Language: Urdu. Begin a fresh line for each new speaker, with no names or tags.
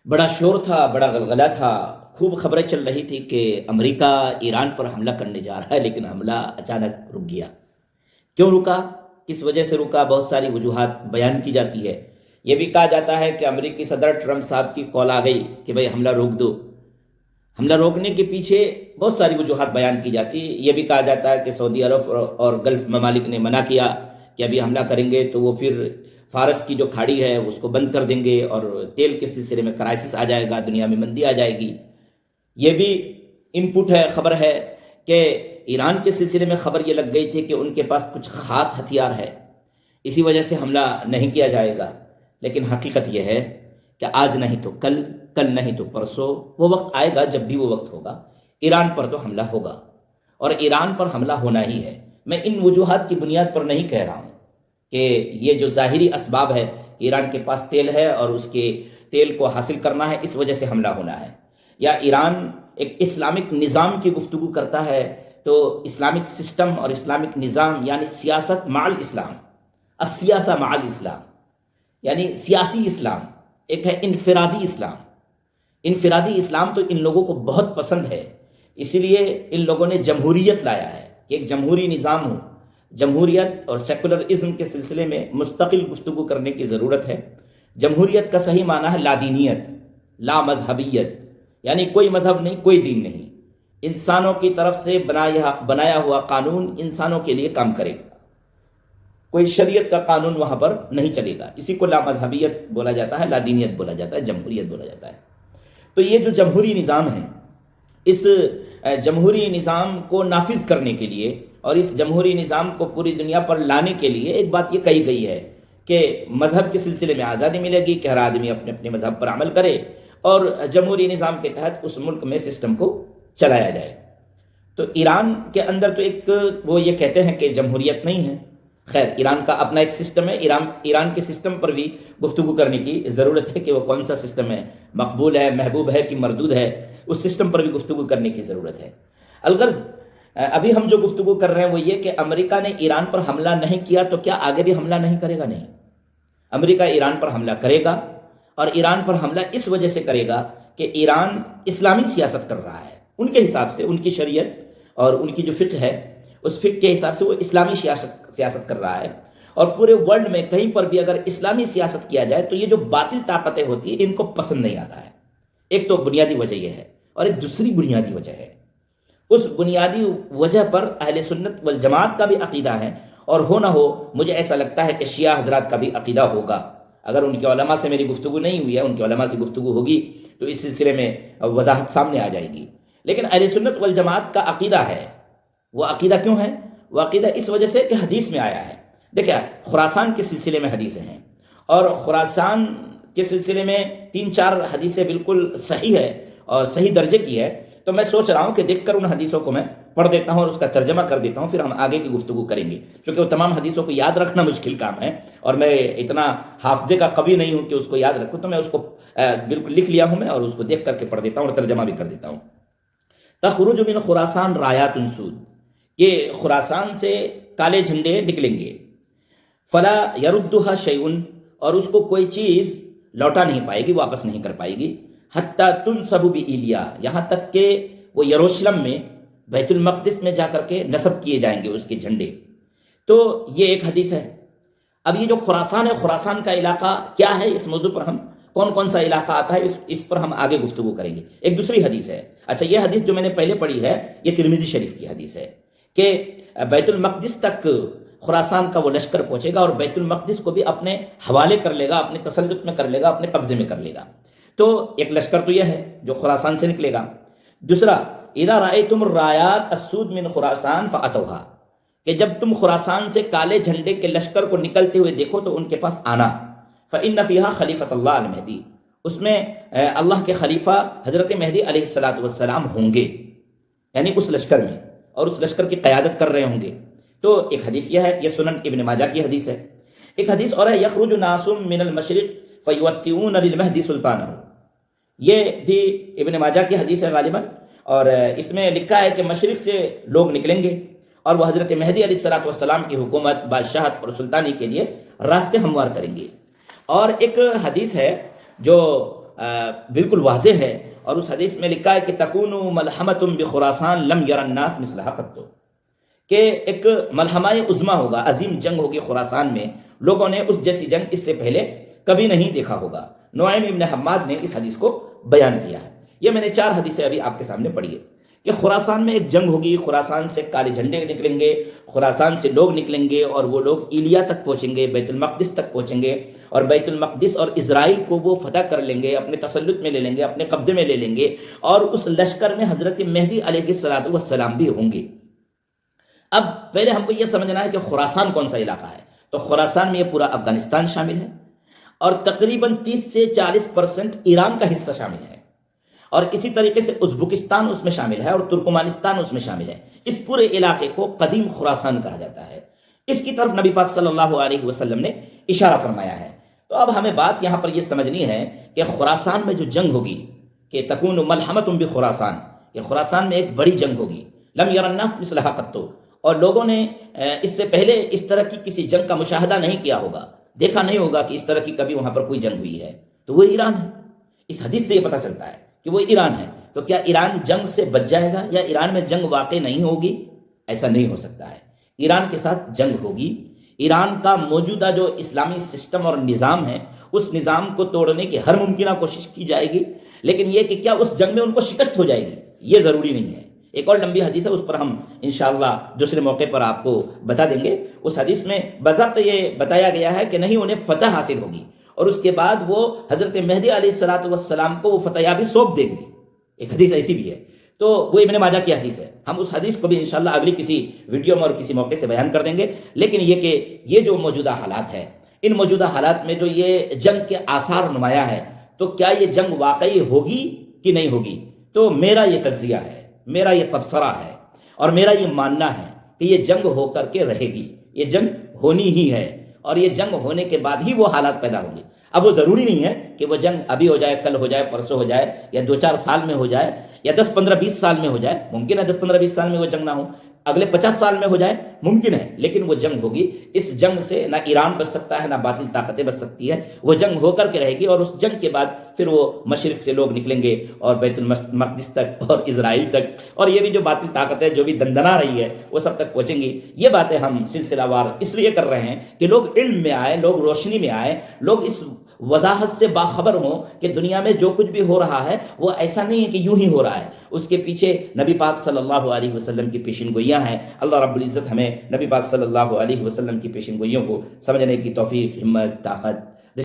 بڑا شور تھا، بڑا غلغلہ تھا، خوب خبریں چل رہی تھی کہ امریکہ ایران پر حملہ کرنے جا رہا ہے، لیکن حملہ اچانک رک گیا۔ کیوں رکا؟ کس وجہ سے رکا؟ بہت ساری وجوہات بیان کی جاتی ہے۔ یہ بھی کہا جاتا ہے کہ امریکی صدر ٹرمپ صاحب کی کال آ گئی کہ بھئی حملہ روک دو۔ حملہ روکنے کے پیچھے بہت ساری وجوہات بیان کی جاتی ہے۔ یہ بھی کہا جاتا ہے کہ سعودی عرب اور گلف ممالک نے منع کیا کہ ابھی حملہ کریں گے تو وہ پھر فارس کی جو کھاڑی ہے اس کو بند کر دیں گے اور تیل کے سلسلے میں کرائسس آ جائے گا، دنیا میں مندی آ جائے گی۔ یہ بھی ان پٹ ہے، خبر ہے کہ ایران کے سلسلے میں خبر یہ لگ گئی تھی کہ ان کے پاس کچھ خاص ہتھیار ہے، اسی وجہ سے حملہ نہیں کیا جائے گا۔ لیکن حقیقت یہ ہے کہ آج نہیں تو کل، کل نہیں تو پرسوں، وہ وقت آئے گا جب بھی وہ وقت ہوگا، ایران پر تو حملہ ہوگا اور ایران پر حملہ ہونا ہی ہے۔ میں ان وجوہات کی بنیاد پر نہیں کہہ رہا ہوں کہ یہ جو ظاہری اسباب ہے، ایران کے پاس تیل ہے اور اس کے تیل کو حاصل کرنا ہے، اس وجہ سے حملہ ہونا ہے، یا ایران ایک اسلامک نظام کی گفتگو کرتا ہے تو اسلامک سسٹم اور اسلامک نظام یعنی سیاست مع الاسلام، السیاسہ مع الاسلام، یعنی سیاسی اسلام، ایک ہے انفرادی اسلام۔ انفرادی اسلام تو ان لوگوں کو بہت پسند ہے، اسی لیے ان لوگوں نے جمہوریت لایا ہے کہ ایک جمہوری نظام ہو۔ جمہوریت اور سیکولرزم کے سلسلے میں مستقل گفتگو کرنے کی ضرورت ہے۔ جمہوریت کا صحیح معنی ہے لادینیت، لا مذہبیت، یعنی کوئی مذہب نہیں، کوئی دین نہیں، انسانوں کی طرف سے بنایا ہوا قانون انسانوں کے لیے کام کرے گا، کوئی شریعت کا قانون وہاں پر نہیں چلے گا۔ اسی کو لا مذہبیت بولا جاتا ہے، لا دینیت بولا جاتا ہے، جمہوریت بولا جاتا ہے۔ تو یہ جو جمہوری نظام ہے، اس جمہوری نظام کو نافذ کرنے کے لیے اور اس جمہوری نظام کو پوری دنیا پر لانے کے لیے ایک بات یہ کہی گئی ہے کہ مذہب کے سلسلے میں آزادی ملے گی کہ ہر آدمی اپنے اپنے مذہب پر عمل کرے اور جمہوری نظام کے تحت اس ملک میں سسٹم کو چلایا جائے۔ تو ایران کے اندر تو ایک وہ یہ کہتے ہیں کہ جمہوریت نہیں ہے۔ خیر، ایران کا اپنا ایک سسٹم ہے، ایران کے سسٹم پر بھی گفتگو کرنے کی ضرورت ہے کہ وہ کون سا سسٹم ہے، مقبول ہے، محبوب ہے کہ مردود ہے، اس سسٹم پر بھی گفتگو کرنے کی ضرورت ہے۔ الغرض ابھی ہم جو گفتگو کر رہے ہیں وہ یہ کہ امریکہ نے ایران پر حملہ نہیں کیا تو کیا آگے بھی حملہ نہیں کرے گا؟ نہیں، امریکہ ایران پر حملہ کرے گا، اور ایران پر حملہ اس وجہ سے کرے گا کہ ایران اسلامی سیاست کر رہا ہے، ان کے حساب سے، ان کی شریعت اور ان کی جو فقہ ہے اس فقہ کے حساب سے وہ اسلامی سیاست کر رہا ہے، اور پورے ورلڈ میں کہیں پر بھی اگر اسلامی سیاست کیا جائے تو یہ جو باطل طاقتیں ہوتی ہیں ان کو پسند نہیں آتا ہے۔ ایک تو بنیادی وجہ یہ ہے، اور ایک دوسری بنیادی وجہ ہے، اس بنیادی وجہ پر اہل سنت والجماعت کا بھی عقیدہ ہے، اور ہو نہ ہو مجھے ایسا لگتا ہے کہ شیعہ حضرات کا بھی عقیدہ ہوگا۔ اگر ان کے علماء سے میری گفتگو نہیں ہوئی ہے، ان کے علماء سے گفتگو ہوگی تو اس سلسلے میں وضاحت سامنے آ جائے گی۔ لیکن اہل سنت والجماعت کا عقیدہ ہے۔ وہ عقیدہ کیوں ہے؟ وہ عقیدہ اس وجہ سے کہ حدیث میں آیا ہے۔ دیکھیں، خراسان کے سلسلے میں حدیثیں ہیں، اور خراسان کے سلسلے میں 3-4 حدیثیں بالکل صحیح ہے اور صحیح درجے کی ہے۔ تو میں سوچ رہا ہوں کہ دیکھ کر ان حدیثوں کو میں پڑھ دیتا ہوں اور اس کا ترجمہ کر دیتا ہوں، پھر ہم آگے کی گفتگو کریں گے، چونکہ وہ تمام حدیثوں کو یاد رکھنا مشکل کام ہے اور میں اتنا حافظے کا قوی نہیں ہوں کہ اس کو یاد رکھوں، تو میں اس کو بالکل لکھ لیا ہوں میں، اور اس کو دیکھ کر کے پڑھ دیتا ہوں اور ترجمہ بھی کر دیتا ہوں۔ تخرج من خراسان رایات سود، یہ خراسان سے کالے جھنڈے نکلیں گے، فلا یردها شیء، اور اس کو کوئی چیز لوٹا نہیں پائے گی، واپس نہیں کر پائے گی، حتی تنصب بایلیا، یہاں تک کہ وہ یروشلم میں بیت المقدس میں جا کر کے نصب کیے جائیں گے اس کے جھنڈے۔ تو یہ ایک حدیث ہے۔ اب یہ جو خراسان ہے، خراسان کا علاقہ کیا ہے، اس موضوع پر ہم کون کون سا علاقہ آتا ہے اس پر ہم آگے گفتگو کریں گے۔ ایک دوسری حدیث ہے، اچھا یہ حدیث جو میں نے پہلے پڑھی ہے یہ ترمذی شریف کی حدیث ہے کہ بیت المقدس تک خراسان کا وہ لشکر پہنچے گا اور بیت المقدس کو بھی اپنے حوالے کر لے گا، اپنے تسلط میں کر لے گا، اپنے قبضے میں کر لے گا۔ تو ایک لشکر تو یہ ہے جو خراسان سے نکلے گا۔ دوسرا، اذا رأیتم الرایات السود من خراسان فاتوها، کہ جب تم خراسان سے کالے جھنڈے کے لشکر کو نکلتے ہوئے دیکھو تو ان کے پاس آنا، فإن فیہا خلیفۃ اللہ المہدی، اس میں اللہ کے خلیفہ حضرت مہدی علیہ السلام ہوں گے، یعنی اس لشکر میں، اور اس لشکر کی قیادت کر رہے ہوں گے۔ تو ایک حدیث یہ ہے، یہ سنن ابن ماجہ کی حدیث ہے۔ ایک حدیث اور ہے، یخرج ناس من المشرق فیوتئون للمہدی سلطانہ، یہ بھی ابن ماجہ کی حدیث ہے غالباً، اور اس میں لکھا ہے کہ مشرق سے لوگ نکلیں گے اور وہ حضرت مہدی علیہ السلام کی حکومت، بادشاہت اور سلطانی کے لیے راستے ہموار کریں گے۔ اور ایک حدیث ہے جو بالکل واضح ہے، اور اس حدیث میں لکھا ہے کہ تکون ملحمۃ بخراسان لم یر الناس مثلھا قط، کہ ایک ملحمہ عظمیٰ ہوگا، عظیم جنگ ہوگی خراسان میں، لوگوں نے اس جیسی جنگ اس سے پہلے کبھی نہیں دیکھا ہوگا۔ نعیم ابن حماد نے اس حدیث کو بیان کیا ہے۔ یہ میں نے 4 حدیثیں ابھی آپ کے سامنے پڑھی ہے کہ خراسان میں ایک جنگ ہوگی، خراسان سے کالے جھنڈے نکلیں گے، خراسان سے لوگ نکلیں گے، اور وہ لوگ ایلیا تک پہنچیں گے، بیت المقدس تک پہنچیں گے، اور بیت المقدس اور اسرائیل کو وہ فتح کر لیں گے، اپنے تسلط میں لے لیں گے، اپنے قبضے میں لے لیں گے، اور اس لشکر میں حضرت مہدی علیہ السلام بھی ہوں گے۔ اب پہلے ہم کو یہ سمجھنا ہے کہ خراسان کون سا علاقہ ہے۔ تو خراسان میں یہ پورا افغانستان شامل ہے، اور تقریباً 30 سے 40% ایران کا حصہ شامل ہے، اور اسی طریقے سے ازبکستان اس میں شامل ہے، اور ترکمانستان اس میں شامل ہے۔ اس پورے علاقے کو قدیم خراسان کہا جاتا ہے۔ اس کی طرف نبی پاک صلی اللہ علیہ وسلم نے اشارہ فرمایا ہے۔ تو اب ہمیں بات یہاں پر یہ سمجھنی ہے کہ خراسان میں جو جنگ ہوگی، کہ تکون ملحمۃ بخراسان، کہ خراسان میں ایک بڑی جنگ ہوگی، لم یر الناس مثلھا قط، اور لوگوں نے اس سے پہلے اس طرح کی کسی جنگ کا مشاہدہ نہیں کیا ہوگا، دیکھا نہیں ہوگا کہ اس طرح کی کبھی وہاں پر کوئی جنگ ہوئی ہے۔ تو وہ ایران ہے۔ اس حدیث سے یہ پتہ چلتا ہے کہ وہ ایران ہے۔ تو کیا ایران جنگ سے بچ جائے گا، یا ایران میں جنگ واقع نہیں ہوگی؟ ایسا نہیں ہو سکتا ہے۔ ایران کے ساتھ جنگ ہوگی۔ ایران کا موجودہ جو اسلامی سسٹم اور نظام ہے، اس نظام کو توڑنے کی ہر ممکنہ کوشش کی جائے گی، لیکن یہ کہ کیا اس جنگ میں ان کو شکست ہو جائے گی، یہ ضروری نہیں ہے۔ ایک اور لمبی حدیث ہے، اس پر ہم انشاءاللہ دوسرے موقع پر آپ کو بتا دیں گے۔ اس حدیث میں بضابطہ یہ بتایا گیا ہے کہ نہیں انہیں فتح حاصل ہوگی، اور اس کے بعد وہ حضرت مہدی علیہ السلام کو وہ فتح یابی سونپ دیں گے۔ ایک حدیث ایسی بھی ہے، تو وہ ابن ماجہ کی حدیث ہے۔ ہم اس حدیث کو بھی انشاءاللہ اگلی کسی ویڈیو میں اور کسی موقع سے بیان کر دیں گے۔ لیکن یہ کہ یہ جو موجودہ حالات ہے، ان موجودہ حالات میں جو یہ جنگ کے آثار نمایاں ہے، تو کیا یہ جنگ واقعی ہوگی کہ نہیں ہوگی؟ تو میرا یہ تجزیہ ہے، میرا یہ تبصرہ ہے، اور میرا یہ ماننا ہے کہ یہ جنگ ہو کر کے رہے گی، یہ جنگ ہونی ہی ہے، اور یہ جنگ ہونے کے بعد ہی وہ حالات پیدا ہوں گے۔ اب وہ ضروری نہیں ہے کہ وہ جنگ ابھی ہو جائے، کل ہو جائے، پرسوں ہو جائے، یا 2-4 سال میں ہو جائے، یا 10-15-20 سال میں ہو جائے۔ ممکن ہے 10-15-20 سال میں وہ جنگ نہ ہو، اگلے 50 سال میں ہو جائے، ممکن ہے، لیکن وہ جنگ ہوگی۔ اس جنگ سے نہ ایران بچ سکتا ہے، نہ باطل طاقتیں بچ سکتی ہے۔ وہ جنگ ہو کر کے رہے گی، اور اس جنگ کے بعد پھر وہ مشرق سے لوگ نکلیں گے، اور بیت المقدس تک اور اسرائیل تک، اور یہ بھی جو باطل طاقتیں جو بھی دندنا رہی ہے وہ سب تک پہنچیں گی۔ یہ باتیں ہم سلسلہ وار اس لیے کر رہے ہیں کہ لوگ علم میں آئے، لوگ روشنی میں آئے، لوگ اس وضاحت سے باخبر ہوں کہ دنیا میں جو کچھ بھی ہو رہا ہے وہ ایسا نہیں ہے کہ یوں ہی ہو رہا ہے، اس کے پیچھے نبی پاک صلی اللہ علیہ وسلم کی پیشن گوئیاں ہیں۔ اللہ رب العزت ہمیں نبی پاک صلی اللہ علیہ وسلم کی پیشن گوئیوں کو سمجھنے کی توفیق، ہمت، طاقت